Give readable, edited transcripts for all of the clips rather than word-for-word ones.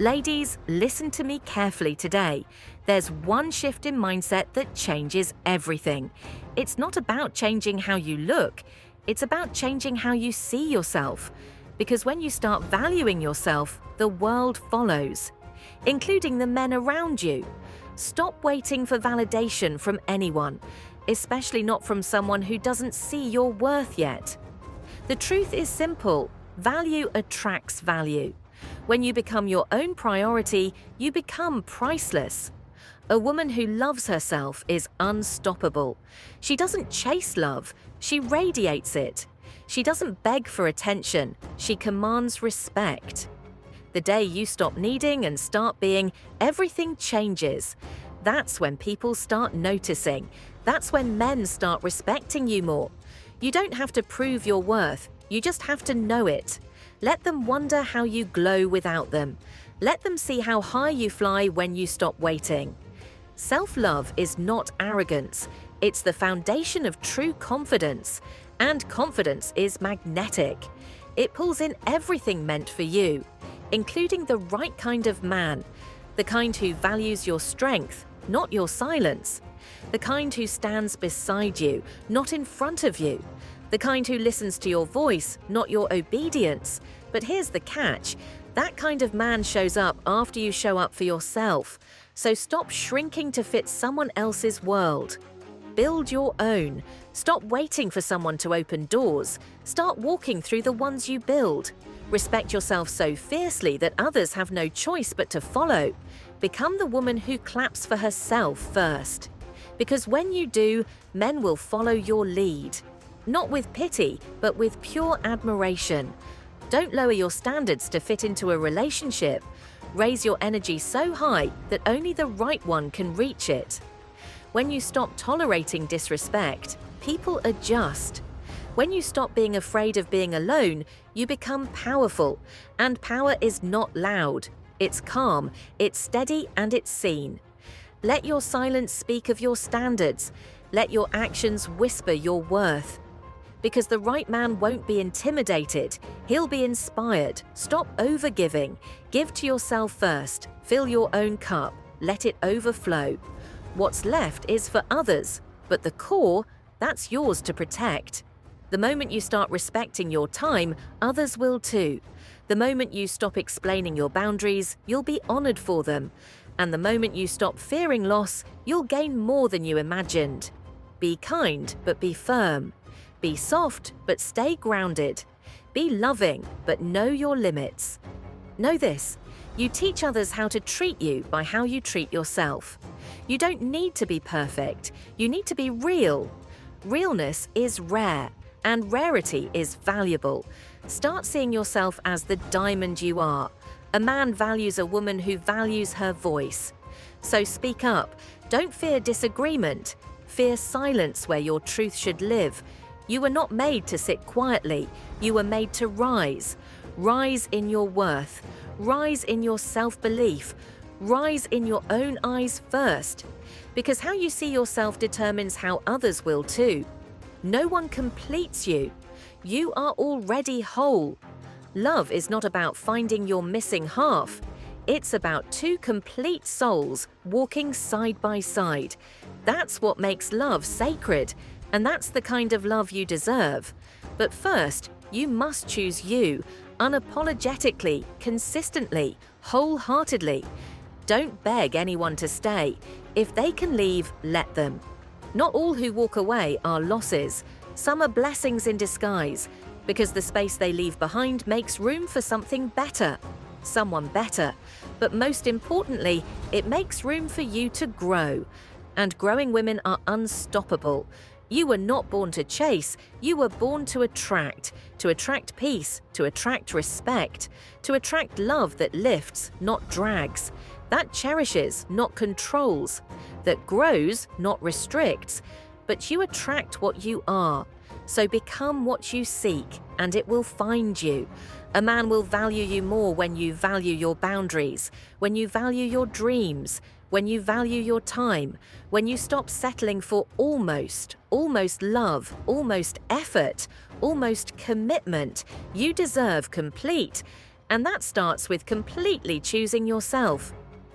Ladies, listen to me carefully today. There's one shift in mindset that changes everything. It's not about changing how you look, it's about changing how you see yourself. Because when you start valuing yourself, the world follows, including the men around you. Stop waiting for validation from anyone, especially not from someone who doesn't see your worth yet. The truth is simple: value attracts value. When you become your own priority, you become priceless. A woman who loves herself is unstoppable. She doesn't chase love, she radiates it. She doesn't beg for attention, she commands respect. The day you stop needing and start being, everything changes. That's when people start noticing. That's when men start respecting you more. You don't have to prove your worth, you just have to know it. Let them wonder how you glow without them. Let them see how high you fly when you stop waiting. Self-love is not arrogance. It's the foundation of true confidence. And confidence is magnetic. It pulls in everything meant for you, including the right kind of man. The kind who values your strength, not your silence. The kind who stands beside you, not in front of you. The kind who listens to your voice, not your obedience. But here's the catch: that kind of man shows up after you show up for yourself. So stop shrinking to fit someone else's world. Build your own. Stop waiting for someone to open doors. Start walking through the ones you build. Respect yourself so fiercely that others have no choice but to follow. Become the woman who claps for herself first. Because when you do, men will follow your lead. Not with pity, but with pure admiration. Don't lower your standards to fit into a relationship. Raise your energy so high that only the right one can reach it. When you stop tolerating disrespect, people adjust. When you stop being afraid of being alone, you become powerful. And power is not loud. It's calm, it's steady, and it's seen. Let your silence speak of your standards. Let your actions whisper your worth. Because the right man won't be intimidated, he'll be inspired. Stop overgiving. Give to yourself first. Fill your own cup. Let it overflow. What's left is for others, but the core, that's yours to protect. The moment you start respecting your time, others will too. The moment you stop explaining your boundaries, you'll be honored for them. And the moment you stop fearing loss, you'll gain more than you imagined. Be kind, but be firm. Be soft, but stay grounded. Be loving, but know your limits. Know this: you teach others how to treat you by how you treat yourself. You don't need to be perfect. You need to be real. Realness is rare, and rarity is valuable. Start seeing yourself as the diamond you are. A man values a woman who values her voice. So speak up. Don't fear disagreement. Fear silence where your truth should live. You were not made to sit quietly. You were made to rise. Rise in your worth. Rise in your self-belief. Rise in your own eyes first. Because how you see yourself determines how others will too. No one completes you. You are already whole. Love is not about finding your missing half. It's about two complete souls walking side by side. That's what makes love sacred. And that's the kind of love you deserve. But first, you must choose you, unapologetically, consistently, wholeheartedly. Don't beg anyone to stay. If they can leave, let them. Not all who walk away are losses. Some are blessings in disguise, because the space they leave behind makes room for something better, someone better. But most importantly, it makes room for you to grow. And growing women are unstoppable. You were not born to chase, you were born to attract peace, to attract respect, to attract love that lifts, not drags, that cherishes, not controls, that grows, not restricts. But you attract what you are. So become what you seek, and it will find you. A man will value you more when you value your boundaries, when you value your dreams, when you value your time, when you stop settling for almost love, almost effort, almost commitment. You deserve complete. And that starts with completely choosing yourself.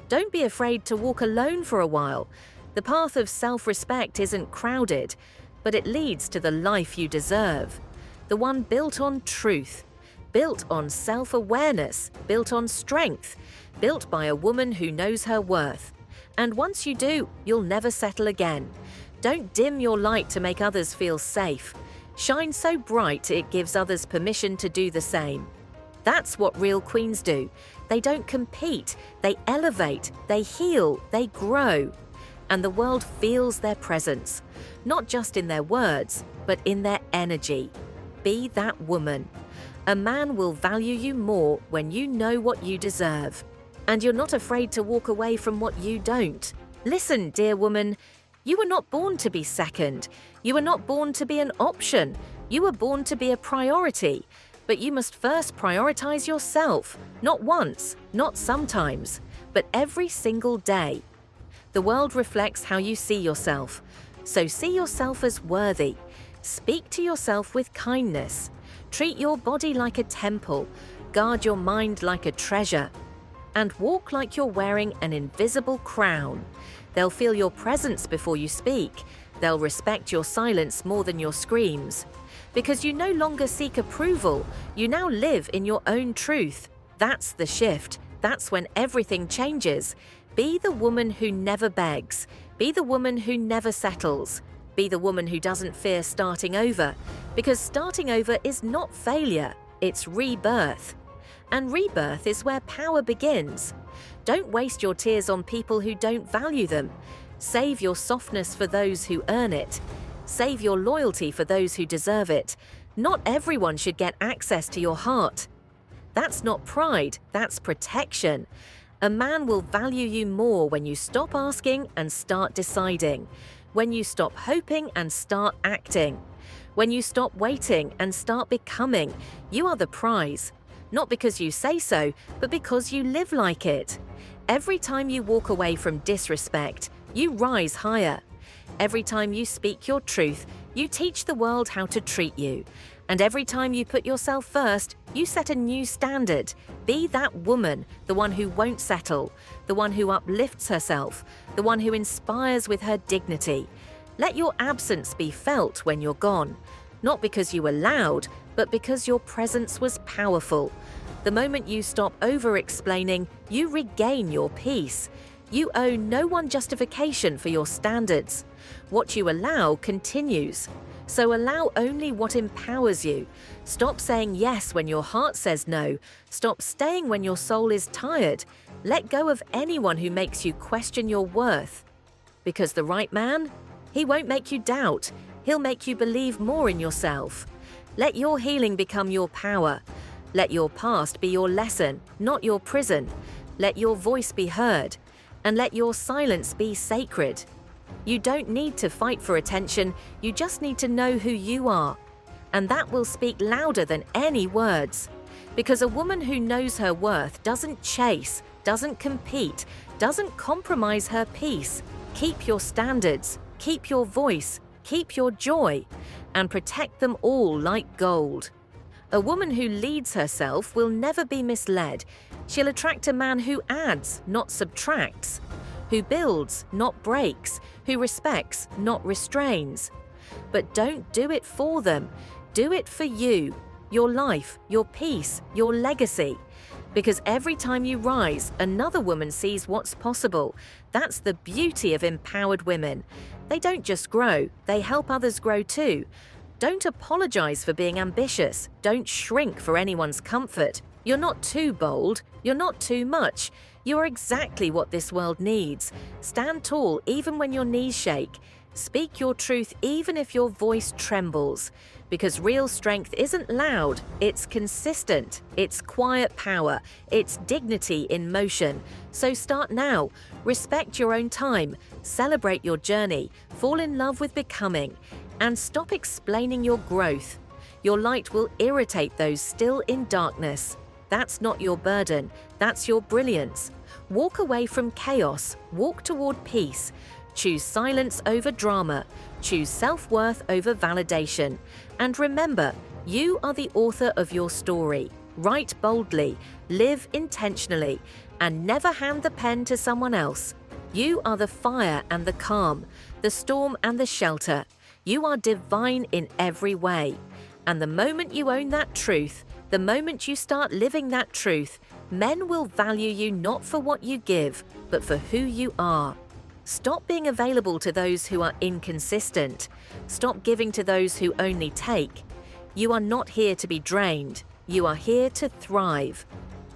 Don't be afraid to walk alone for a while. The path of self-respect isn't crowded, but it leads to the life you deserve. The one built on truth, built on self-awareness, built on strength, built by a woman who knows her worth. And once you do, you'll never settle again. Don't dim your light to make others feel safe. Shine so bright it gives others permission to do the same. That's what real queens do. They don't compete, they elevate, they heal, they grow. And the world feels their presence, not just in their words, but in their energy. Be that woman. A man will value you more when you know what you deserve. And you're not afraid to walk away from what you don't. Listen, dear woman, you were not born to be second. You were not born to be an option. You were born to be a priority. But you must first prioritize yourself, not once, not sometimes, but every single day. The world reflects how you see yourself. So see yourself as worthy. Speak to yourself with kindness. Treat your body like a temple. Guard your mind like a treasure. And walk like you're wearing an invisible crown. They'll feel your presence before you speak. They'll respect your silence more than your screams. Because you no longer seek approval, you now live in your own truth. That's the shift. That's when everything changes. Be the woman who never begs. Be the woman who never settles. Be the woman who doesn't fear starting over. Because starting over is not failure, it's rebirth. And rebirth is where power begins. Don't waste your tears on people who don't value them. Save your softness for those who earn it. Save your loyalty for those who deserve it. Not everyone should get access to your heart. That's not pride, that's protection. A man will value you more when you stop asking and start deciding. When you stop hoping and start acting. When you stop waiting and start becoming. You are the prize. Not because you say so, but because you live like it. Every time you walk away from disrespect, you rise higher. Every time you speak your truth, you teach the world how to treat you. And every time you put yourself first, you set a new standard. Be that woman, the one who won't settle, the one who uplifts herself, the one who inspires with her dignity. Let your absence be felt when you're gone. Not because you were loud, but because your presence was powerful. The moment you stop over-explaining, you regain your peace. You owe no one justification for your standards. What you allow continues. So allow only what empowers you. Stop saying yes when your heart says no. Stop staying when your soul is tired. Let go of anyone who makes you question your worth. Because the right man, he won't make you doubt. He'll make you believe more in yourself. Let your healing become your power. Let your past be your lesson, not your prison. Let your voice be heard. And let your silence be sacred. You don't need to fight for attention, you just need to know who you are. And that will speak louder than any words. Because a woman who knows her worth doesn't chase, doesn't compete, doesn't compromise her peace. Keep your standards, keep your voice, keep your joy, and protect them all like gold. A woman who leads herself will never be misled. She'll attract a man who adds, not subtracts, who builds, not breaks, who respects, not restrains. But don't do it for them. Do it for you, your life, your peace, your legacy. Because every time you rise, another woman sees what's possible. That's the beauty of empowered women. They don't just grow, they help others grow too. Don't apologize for being ambitious. Don't shrink for anyone's comfort. You're not too bold. You're not too much. You're exactly what this world needs. Stand tall even when your knees shake. Speak your truth even if your voice trembles. Because real strength isn't loud, it's consistent. It's quiet power. It's dignity in motion. So start now. Respect your own time. Celebrate your journey. Fall in love with becoming. And stop explaining your growth. Your light will irritate those still in darkness. That's not your burden, that's your brilliance. Walk away from chaos, walk toward peace. Choose silence over drama. Choose self-worth over validation. And remember, you are the author of your story. Write boldly, live intentionally, and never hand the pen to someone else. You are the fire and the calm, the storm and the shelter. You are divine in every way. And the moment you own that truth, the moment you start living that truth, men will value you not for what you give, but for who you are. Stop being available to those who are inconsistent. Stop giving to those who only take. You are not here to be drained. You are here to thrive.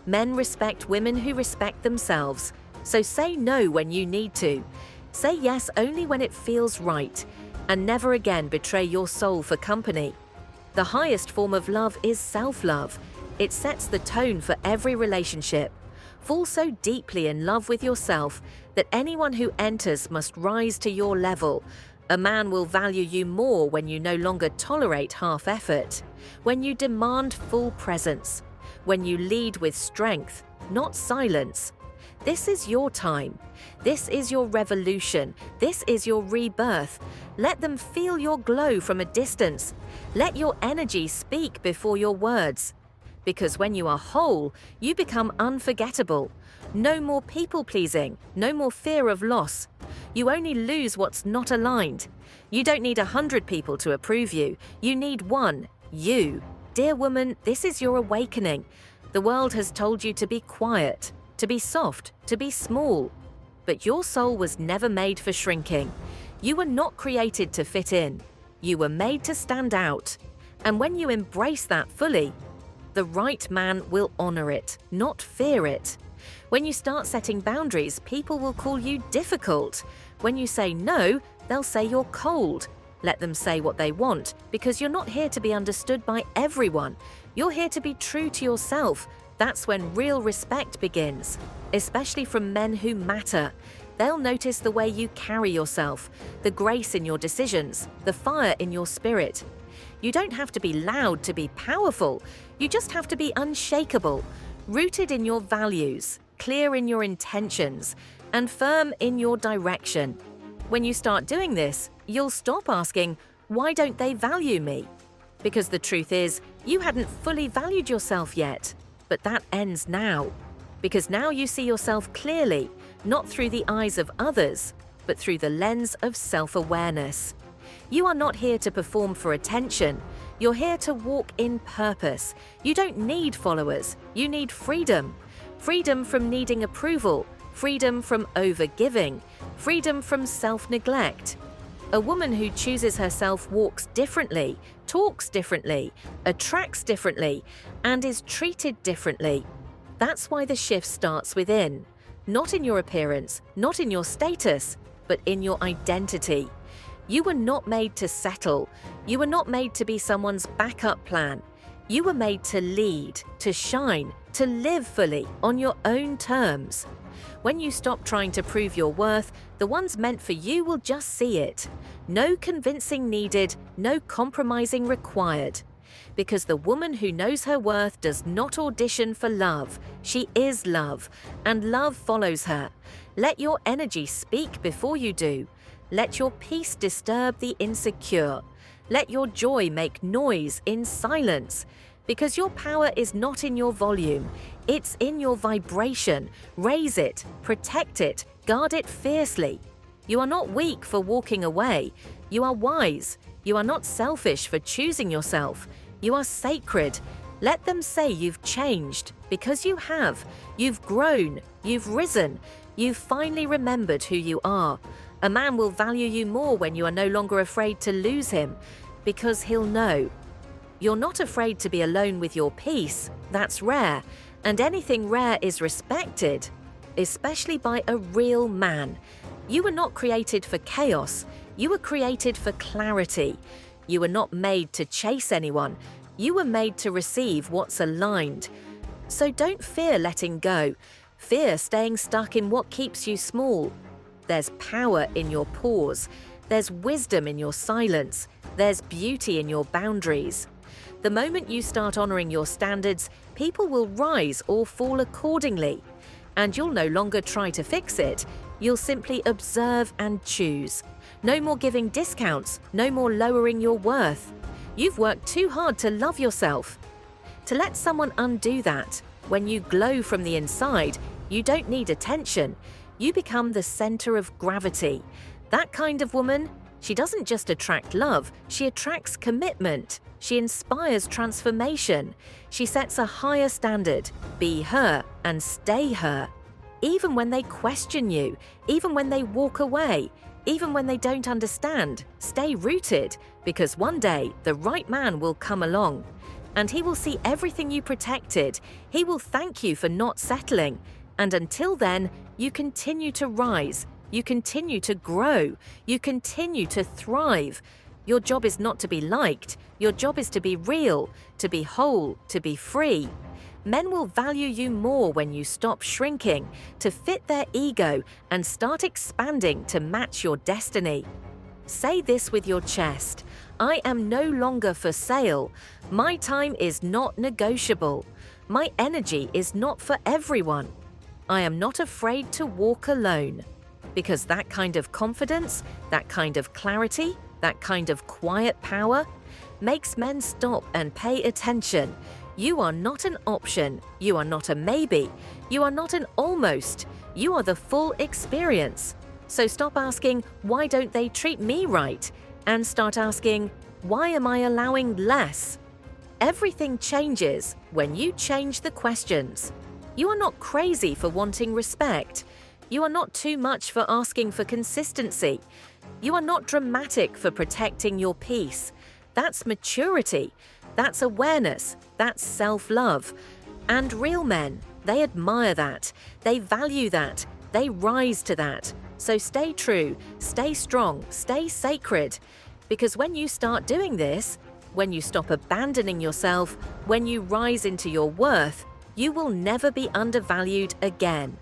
Men respect women who respect themselves. So say no when you need to. Say yes only when it feels right. And never again betray your soul for company. The highest form of love is self-love. It sets the tone for every relationship. Fall so deeply in love with yourself that anyone who enters must rise to your level. A man will value you more when you no longer tolerate half effort, when you demand full presence, when you lead with strength, not silence. This is your time. This is your revolution. This is your rebirth. Let them feel your glow from a distance. Let your energy speak before your words. Because when you are whole, you become unforgettable. No more people-pleasing, no more fear of loss. You only lose what's not aligned. You don't need 100 people to approve you. You need one, you. Dear woman, this is your awakening. The world has told you to be quiet, to be soft, to be small. But your soul was never made for shrinking. You were not created to fit in. You were made to stand out. And when you embrace that fully, the right man will honor it, not fear it. When you start setting boundaries, people will call you difficult. When you say no, they'll say you're cold. Let them say what they want, because you're not here to be understood by everyone. You're here to be true to yourself. That's when real respect begins, especially from men who matter. They'll notice the way you carry yourself, the grace in your decisions, the fire in your spirit. You don't have to be loud to be powerful. You just have to be unshakable, rooted in your values, clear in your intentions, and firm in your direction. When you start doing this, you'll stop asking, why don't they value me? Because the truth is, you hadn't fully valued yourself yet. But that ends now. Because now you see yourself clearly, not through the eyes of others, but through the lens of self-awareness. You are not here to perform for attention. You're here to walk in purpose. You don't need followers. You need freedom. Freedom from needing approval. Freedom from over-giving. Freedom from self-neglect. A woman who chooses herself walks differently, talks differently, attracts differently, and is treated differently. That's why the shift starts within. Not in your appearance, not in your status, but in your identity. You were not made to settle. You were not made to be someone's backup plan. You were made to lead, to shine, to live fully on your own terms. When you stop trying to prove your worth, the ones meant for you will just see it. No convincing needed, no compromising required. Because the woman who knows her worth does not audition for love. She is love, and love follows her. Let your energy speak before you do. Let your peace disturb the insecure. Let your joy make noise in silence. Because your power is not in your volume, it's in your vibration. Raise it, protect it, guard it fiercely. You are not weak for walking away. You are wise. You are not selfish for choosing yourself. You are sacred. Let them say you've changed, because you have. You've grown. You've risen. You've finally remembered who you are. A man will value you more when you are no longer afraid to lose him, because he'll know. You're not afraid to be alone with your peace. That's rare, and anything rare is respected, especially by a real man. You were not created for chaos. You were created for clarity. You were not made to chase anyone. You were made to receive what's aligned. So don't fear letting go. Fear staying stuck in what keeps you small. There's power in your pause. There's wisdom in your silence. There's beauty in your boundaries. The moment you start honoring your standards, people will rise or fall accordingly. And you'll no longer try to fix it. You'll simply observe and choose. No more giving discounts. No more lowering your worth. You've worked too hard to love yourself. To let someone undo that, when you glow from the inside, you don't need attention. You become the center of gravity. That kind of woman, she doesn't just attract love, she attracts commitment. She inspires transformation. She sets a higher standard. Be her and stay her. Even when they question you, even when they walk away, even when they don't understand, stay rooted, because one day the right man will come along. And he will see everything you protected. He will thank you for not settling. And until then, you continue to rise. You continue to grow. You continue to thrive. Your job is not to be liked. Your job is to be real, to be whole, to be free. Men will value you more when you stop shrinking to fit their ego and start expanding to match your destiny. Say this with your chest: I am no longer for sale. My time is not negotiable. My energy is not for everyone. I am not afraid to walk alone. Because that kind of confidence, that kind of clarity, that kind of quiet power makes men stop and pay attention. You are not an option. You are not a maybe. You are not an almost. You are the full experience. So stop asking, why don't they treat me right? And start asking, why am I allowing less? Everything changes when you change the questions. You are not crazy for wanting respect. You are not too much for asking for consistency. You are not dramatic for protecting your peace. That's maturity. That's awareness. That's self-love. And real men, they admire that. They value that. They rise to that. So stay true, stay strong, stay sacred. Because when you start doing this, when you stop abandoning yourself, when you rise into your worth, you will never be undervalued again.